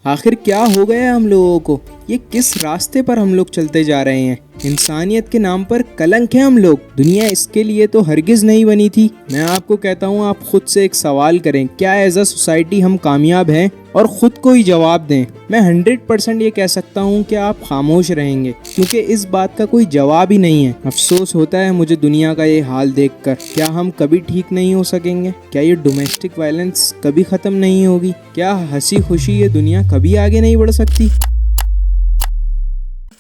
आखिर क्या हो गया है हम लोगों को? ये किस रास्ते पर हम लोग चलते जा रहे हैं? इंसानियत के नाम पर कलंक है हम लोग। दुनिया इसके लिए तो हरगिज नहीं बनी थी। मैं आपको कहता हूँ, आप खुद से एक सवाल करें, क्या एज अ सोसाइटी हम कामयाब हैं? और खुद को ही जवाब दें। मैं 100% ये कह सकता हूँ कि आप खामोश रहेंगे, क्योंकि इस बात का कोई जवाब ही नहीं है। अफसोस होता है मुझे दुनिया का ये हाल देखकर। क्या हम कभी ठीक नहीं हो सकेंगे? क्या ये डोमेस्टिक वायलेंस कभी खत्म नहीं होगी? क्या हंसी खुशी ये दुनिया कभी आगे नहीं बढ़ सकती?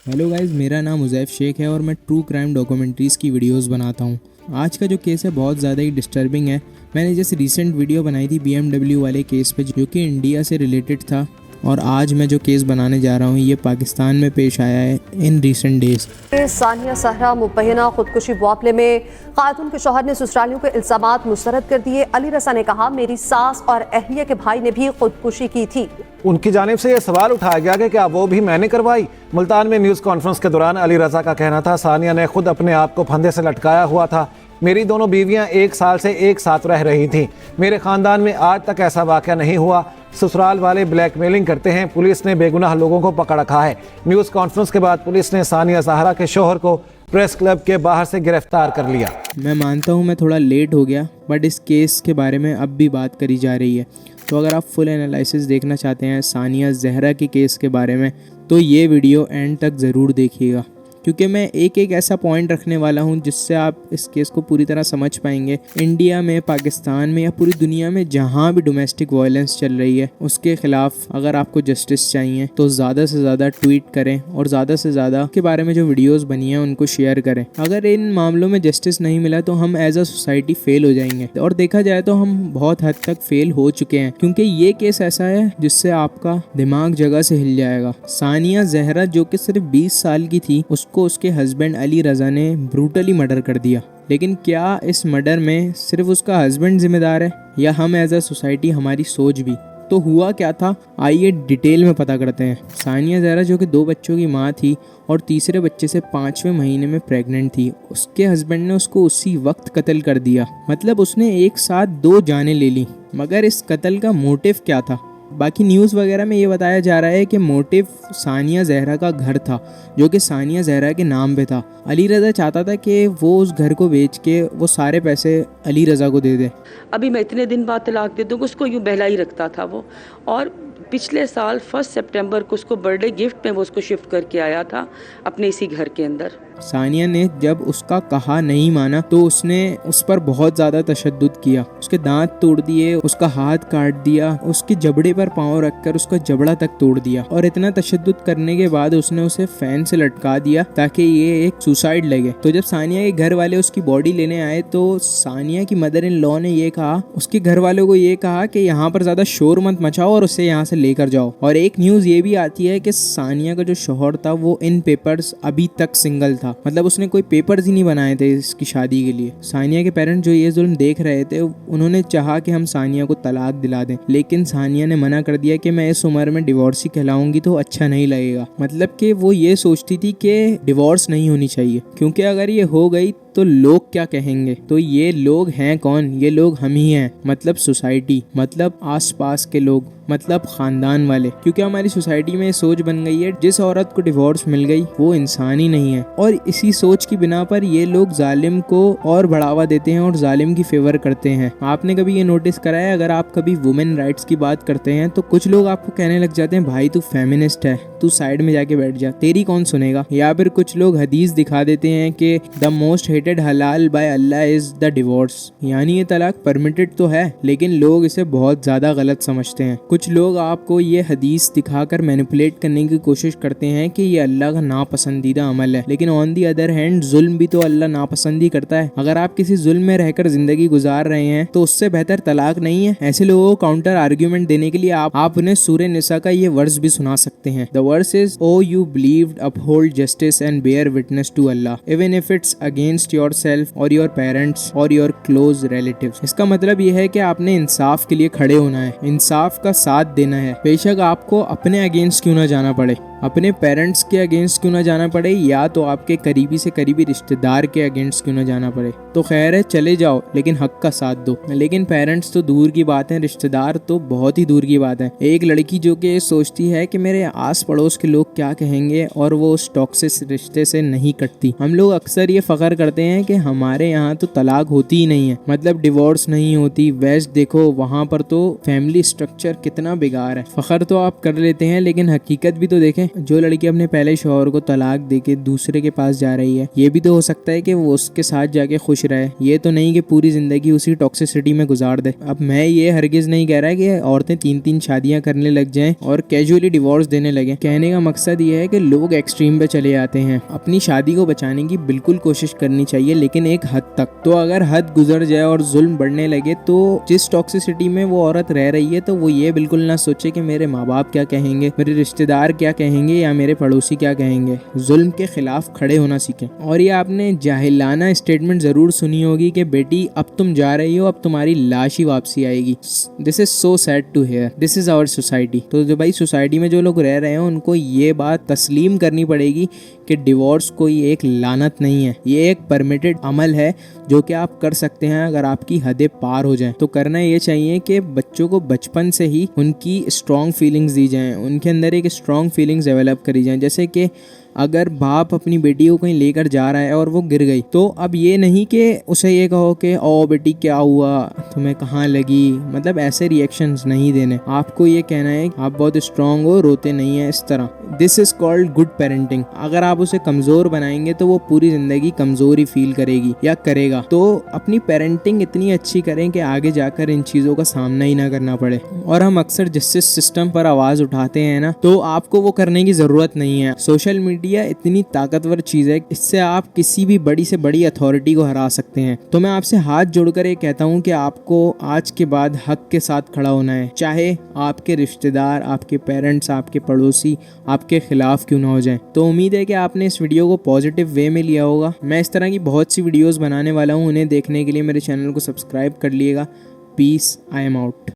हेलो गाइस, मेरा नाम उज़ैफ शेख है और मैं ट्रू क्राइम डॉक्यूमेंट्रीज़ की वीडियोस बनाता हूँ। आज का जो केस है बहुत ज़्यादा ही डिस्टर्बिंग है। मैंने जैसे रिसेंट वीडियो बनाई थी BMW वाले केस पे, जो कि इंडिया से रिलेटेड था, और आज मैं जो केस बनाने जा रहा हूँ ये पाकिस्तान में पेश आया है in recent days. Sania Zahra Mubaina खुदकुशी मामले में खातून के शौहर ने ससुरालियों के इल्जामात मुस्तरद कर दिए। अली रजा ने कहा, मेरी सास और अहलिया के भाई ने भी खुदकुशी की थी। उनकी जानिब से यह सवाल उठाया गया कि क्या वो भी मैंने करवाई। मुल्तान में न्यूज़ कॉन्फ्रेंस के दौरान अली रजा का कहना था, सानिया ने खुद अपने आप को फंदे से लटकाया हुआ था। मेरी दोनों बीवियां 1 साल से एक साथ रह रही थीं। मेरे ख़ानदान में आज तक ऐसा वाक़या नहीं हुआ। ससुराल वाले ब्लैकमेलिंग करते हैं। पुलिस ने बेगुनाह लोगों को पकड़ रखा है। न्यूज़ कॉन्फ्रेंस के बाद पुलिस ने सानिया जहरा के शौहर को प्रेस क्लब के बाहर से गिरफ्तार कर लिया। मैं मानता हूँ मैं थोड़ा लेट हो गया, बट इस केस के बारे में अब भी बात करी जा रही है। तो अगर आप फुल एनालिसिस देखना चाहते हैं सानिया जहरा के केस के बारे में, तो ये वीडियो एंड तक ज़रूर देखिएगा, क्योंकि मैं एक एक ऐसा पॉइंट रखने वाला हूँ जिससे आप इस केस को पूरी तरह समझ पाएंगे। इंडिया में, पाकिस्तान में या पूरी दुनिया में जहाँ भी डोमेस्टिक वायलेंस चल रही है, उसके खिलाफ अगर आपको जस्टिस चाहिए तो ज़्यादा से ज़्यादा ट्वीट करें और ज़्यादा से ज़्यादा के बारे में जो वीडियोस बनी हैं उनको शेयर करें। अगर इन मामलों में जस्टिस नहीं मिला तो हम एज अ सोसाइटी फेल हो जाएंगे, और देखा जाए तो हम बहुत हद तक फेल हो चुके हैं, क्योंकि ये केस ऐसा है जिससे आपका दिमाग जगह से हिल जाएगा। सानिया जहरा जो कि सिर्फ 20 साल की थी, उसको उसके हस्बैंड अली रजा ने ब्रूटली मर्डर कर दिया। लेकिन क्या इस मर्डर में सिर्फ उसका हस्बैंड जिम्मेदार है, या हम एज अ सोसाइटी, हमारी सोच भी? तो हुआ क्या था, आइए डिटेल में पता करते हैं। सानिया जहरा जो कि 2 बच्चों की माँ थी और तीसरे बच्चे से 5वें महीने में प्रेग्नेंट थी, उसके हस्बैंड ने उसको उसी वक्त कत्ल कर दिया। मतलब उसने एक साथ 2 जानें ले ली। मगर इस कत्ल का मोटिव क्या था? बाकी न्यूज़ वगैरह में ये बताया जा रहा है कि मोटिव सानिया जहरा का घर था, जो कि सानिया जहरा के नाम पे था। अली रज़ा चाहता था कि वो उस घर को बेच के वो सारे पैसे अली रज़ा को दे दे। अभी मैं इतने दिन बाद तलाक दे दूँगा, उसको यूँ बहला ही रखता था वो। और पिछले साल 1 सितंबर को उसको बर्थडे गिफ्ट में वो उसको शिफ्ट करके आया था अपने इसी घर के अंदर। सानिया ने जब उसका कहा नहीं माना तो उसने उस पर बहुत ज़्यादा तशद्दुद किया। उसके दांत तोड़ दिए, उसका हाथ काट दिया, उसके जबड़े पर पाँव रखकर उसका जबड़ा तक तोड़ दिया, और इतना तशद्दुद करने के बाद उसने उसे फैन से लटका दिया ताकि ये एक सुसाइड लगे। तो जब सानिया के घर वाले उसकी बॉडी लेने आए तो सानिया की मदर इन लॉ ने ये कहा, उसके घर वालों को ये कहा कि यहाँ पर ज़्यादा शोर मत मचाओ और उसे यहाँ से लेकर जाओ। और एक न्यूज़ ये भी आती है कि सानिया का जो शौहर था वो इन पेपर्स अभी तक सिंगल था। मतलब उसने कोई पेपर्स ही नहीं बनाए थे इसकी शादी के लिए। सानिया के पेरेंट्स जो ये जुल्म देख रहे थे, उन्होंने चाहा कि हम सानिया को तलाक दिला दें, लेकिन सानिया ने मना कर दिया कि मैं इस उम्र में डिवोर्स ही कहलाऊंगी तो अच्छा नहीं लगेगा। मतलब कि वो ये सोचती थी कि डिवोर्स नहीं होनी चाहिए, क्योंकि अगर ये हो गई तो लोग क्या कहेंगे। तो ये लोग हैं कौन? ये लोग हम ही हैं, मतलब सोसाइटी, मतलब आसपास के लोग, मतलब खानदान वाले। क्योंकि हमारी सोसाइटी में सोच बन गई है जिस औरत को डिवोर्स मिल गई वो इंसान ही नहीं है, और इसी सोच की बिना पर ये लोग जालिम को और बढ़ावा देते हैं और जालिम की फेवर करते हैं। आपने कभी ये नोटिस करा है, अगर आप कभी वुमेन राइट्स की बात करते हैं तो कुछ लोग आपको कहने लग जाते हैं, भाई तू फेमिनिस्ट है, तू साइड में जाके बैठ जा, तेरी कौन सुनेगा। या फिर कुछ लोग हदीस दिखा देते हैं कि द मोस्ट हेटेड हलाल by Allah is the divorce, यानी ये तलाक परमिटेड तो है लेकिन लोग इसे बहुत ज्यादा गलत समझते हैं। कुछ लोग आपको ये हदीस दिखाकर मैनिपुलेट करने की कोशिश करते हैं कि ये अल्लाह का नापसंदीदा अमल है, लेकिन ऑन दी अदर हैंड जुल्म भी तो अल्लाह नापसंद ही करता है। अगर आप किसी जुल्म में रहकर जिंदगी गुजार रहे हैं तो उससे बेहतर तलाक नहीं है। ऐसे लोगों को काउंटर आर्ग्यूमेंट देने के लिए आप उन्हें सूरह निसा का ये वर्स भी सुना सकते हैं। The verse is, oh you believed, uphold justice and bear witness to Allah even if it's against yourself और योर पेरेंट्स और योर क्लोज रिलेटिव्स। इसका मतलब यह है कि आपने इंसाफ के लिए खड़े होना है, इंसाफ का साथ देना है, बेशक आपको अपने अगेंस्ट क्यों ना जाना पड़े। अपने पेरेंट्स के अगेंस्ट क्यों ना जाना पड़े, या तो आपके करीबी से करीबी रिश्तेदार के अगेंस्ट क्यों ना जाना पड़े। तो खैर है, चले जाओ लेकिन हक का साथ दो। लेकिन पेरेंट्स तो दूर की बात है, रिश्तेदार तो बहुत ही दूर की बात है। एक लड़की जो कि सोचती है कि मेरे आस पड़ोस के लोग क्या कहेंगे और वो उस टॉक्सिक रिश्ते से नहीं कटती। हम लोग अक्सर ये फख्र करते हैं कि हमारे यहाँ तो तलाक होती ही नहीं है, मतलब डिवोर्स नहीं होती। वेस्ट देखो, वहाँ पर तो फैमिली स्ट्रक्चर कितना बेकार है। फख्र तो आप कर लेते हैं लेकिन हकीकत भी तो देखें। जो लड़की अपने पहले शौहर को तलाक देके दूसरे के पास जा रही है, ये भी तो हो सकता है कि वो उसके साथ जाके खुश रहे, ये तो नहीं कि पूरी जिंदगी उसी टॉक्सिसिटी में गुजार दे। अब मैं ये हरगिज नहीं कह रहा कि औरतें 3-3 शादियां करने लग जाएं और कैजुअली डिवोर्स देने लगे। कहने का मकसद ये है कि लोग एक्सट्रीम पे चले जाते हैं। अपनी शादी को बचाने की बिल्कुल कोशिश करनी चाहिए, लेकिन एक हद तक। तो अगर हद गुजर जाए और जुल्म बढ़ने लगे, तो जिस टॉक्सिसिटी में वो औरत रह रही है, तो वो ये बिल्कुल ना सोचे कि मेरे माँ बाप क्या कहेंगे, मेरे रिश्तेदार क्या कहेंगे या मेरे पड़ोसी क्या कहेंगे। जुल्म के खिलाफ खड़े होना सीखें। और ये आपने जाहिलाना स्टेटमेंट जरूर सुनी होगी कि बेटी अब तुम जा रही हो, अब तुम्हारी लाश ही वापसी आएगी। This is so sad to hear, this is our society. तो जो भाई सोसाइटी में जो लोग रह रहे हैं, उनको ये बात तस्लीम करनी पड़ेगी कि डिवोर्स कोई एक लानत नहीं है, ये एक परमिटेड अमल है जो कि आप कर सकते हैं अगर आपकी हदें पार हो जाएं। तो करना ये चाहिए कि बच्चों को बचपन से ही उनकी स्ट्रॉन्ग फीलिंग्स दी जाएं, उनके अंदर एक स्ट्रॉन्ग फीलिंग्स डेवलप करी जाएं। जैसे कि अगर बाप अपनी बेटी को कहीं लेकर जा रहा है और वो गिर गई, तो अब ये नहीं कि उसे ये कहो कि ओ बेटी क्या हुआ, तुम्हें कहाँ लगी, मतलब ऐसे रिएक्शंस नहीं देने। आपको ये कहना है आप बहुत स्ट्रांग हो, रोते नहीं है, इस तरह। This is called good parenting. अगर आप उसे कमजोर बनाएंगे तो वो पूरी जिंदगी कमजोर ही फील करेगी या करेगा। तो अपनी पेरेंटिंग इतनी अच्छी करें कि आगे जाकर इन चीजों का सामना ही ना करना पड़े। और हम अक्सर जस्टिस सिस्टम पर आवाज उठाते हैं ना, तो आपको वो करने की जरूरत नहीं है। सोशल मीडिया इतनी ताकतवर चीज है, इससे आप किसी भी बड़ी से बड़ी अथॉरिटी को हरा सकते हैं। तो मैं आपसे हाथ जोड़कर ये कहता हूँ कि आपको आज के बाद हक के साथ खड़ा होना है, चाहे आपके रिश्तेदार, आपके पेरेंट्स, आपके पड़ोसी आपके खिलाफ क्यों ना हो जाएं। तो उम्मीद है कि आपने इस वीडियो को पॉजिटिव वे में लिया होगा। मैं इस तरह की बहुत सी वीडियोस बनाने वाला हूँ, उन्हें देखने के लिए मेरे चैनल को सब्सक्राइब कर लिएगा। Peace, I am out.